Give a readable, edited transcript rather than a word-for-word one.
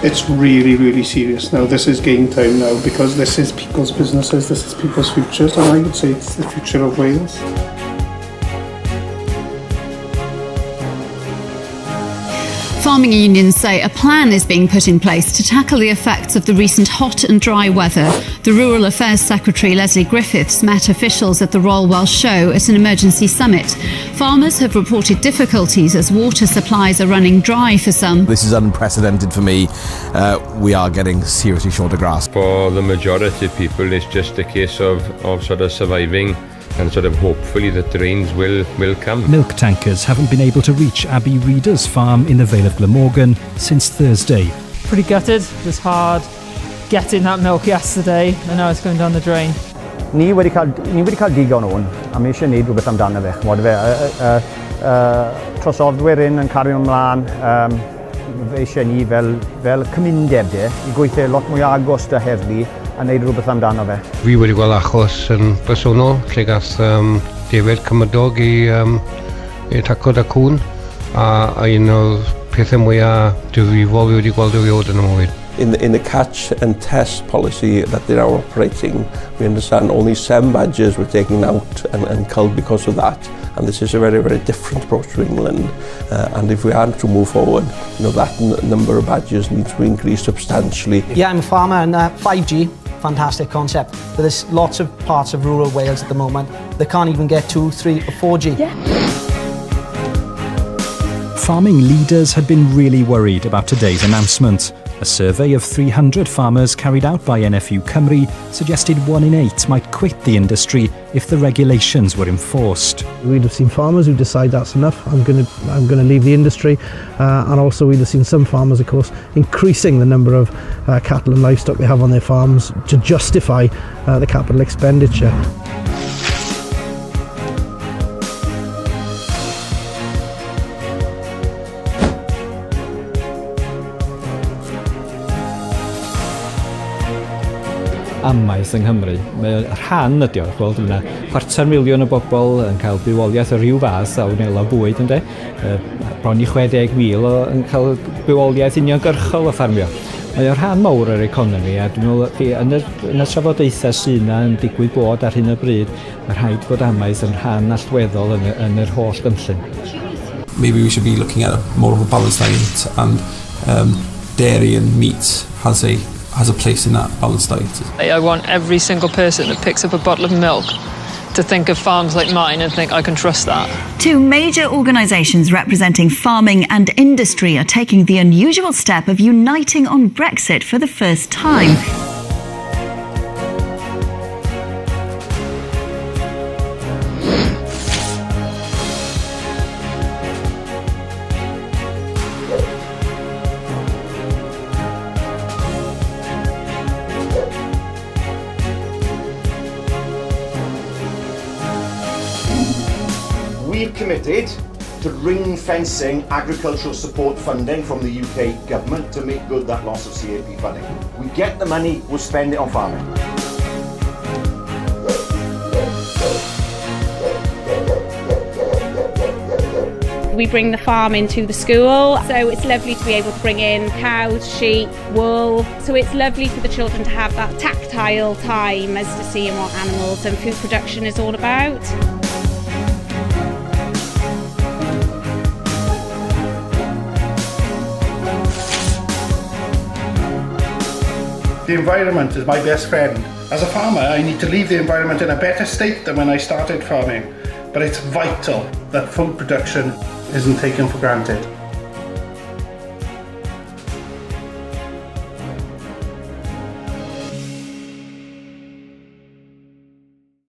It's really, really serious now. This is game time now, because this is people's businesses, this is people's futures, and I would say it's the future of Wales. Farming unions say a plan is being put in place to tackle the effects of the recent hot and dry weather. The Rural Affairs Secretary Leslie Griffiths met officials at the Royal Welsh Show at an emergency summit. Farmers have reported difficulties as water supplies are running dry for some. This is unprecedented for me. We are getting seriously short of grass. For the majority of people, it's just a case of sort of surviving, and sort of hopefully that the rains will come. Milk tankers haven't been able to reach Abby Reeder's farm in the Vale of Glamorgan since Thursday. Pretty gutted. It was hard getting that milk yesterday, and now it's going down the drain. Ni wedi cael digon o hwn, a mi eisiau gwneud rhywbeth amdano fe. Chimod fe, trosoddwyr yn cario ymlaen, fe eisiau ni fel cymundeb de, I gweithio lot mwy agos dy heddlu a wneud rhywbeth amdano fe. Fi wedi gweld achos yn bersonol lle gath David cymydog I tacod a cwn, a un o'r pethau mwyaf difrifol fi wedi gweld erioed yn y mywyd. In the catch and test policy that they're now operating, we understand only 7 badgers were taken out and culled because of that. And this is a very, very different approach to England. And if we are to move forward, that number of badgers needs to increase substantially. Yeah, I'm a farmer, and 5G, fantastic concept. But there's lots of parts of rural Wales at the moment that can't even get 2, 3 or 4G. Yeah. Farming leaders had been really worried about today's announcement. A survey of 300 farmers carried out by NFU Cymru suggested 1 in 8 might quit the industry if the regulations were enforced. We'd have seen farmers who decide that's enough, I'm going to leave the industry, and also we'd have seen some farmers, of course, increasing the number of cattle and livestock they have on their farms to justify the capital expenditure. Amaeth yng Nghymru. Mae rhan ydi o, gweld yna 250,000 o bobl yn cael bywoliaeth o ryw fath a wnelo bwyd ynde. Bron I 60,000 yn cael bywoliaeth uniongyrchol o ffarmio. Mae o rhan mawr o'r economi a dwi'n meddwl yn y trafodaethau sy'n yn digwydd bod ar hyn o bryd, mae rhaid bod amaeth yn rhan allweddol yn yr holl gynllun. Maybe we should be looking at more of a balanced diet, and dairy and meat has a place in that balanced diet. I want every single person that picks up a bottle of milk to think of farms like mine and think I can trust that. 2 major organisations representing farming and industry are taking the unusual step of uniting on Brexit for the first time. We've committed to ring-fencing agricultural support funding from the UK government to make good that loss of CAP funding. We get the money, we'll spend it on farming. We bring the farm into the school, so it's lovely to be able to bring in cows, sheep, wool. So it's lovely for the children to have that tactile time as to seeing what animals and food production is all about. The environment is my best friend. As a farmer, I need to leave the environment in a better state than when I started farming. But it's vital that food production isn't taken for granted.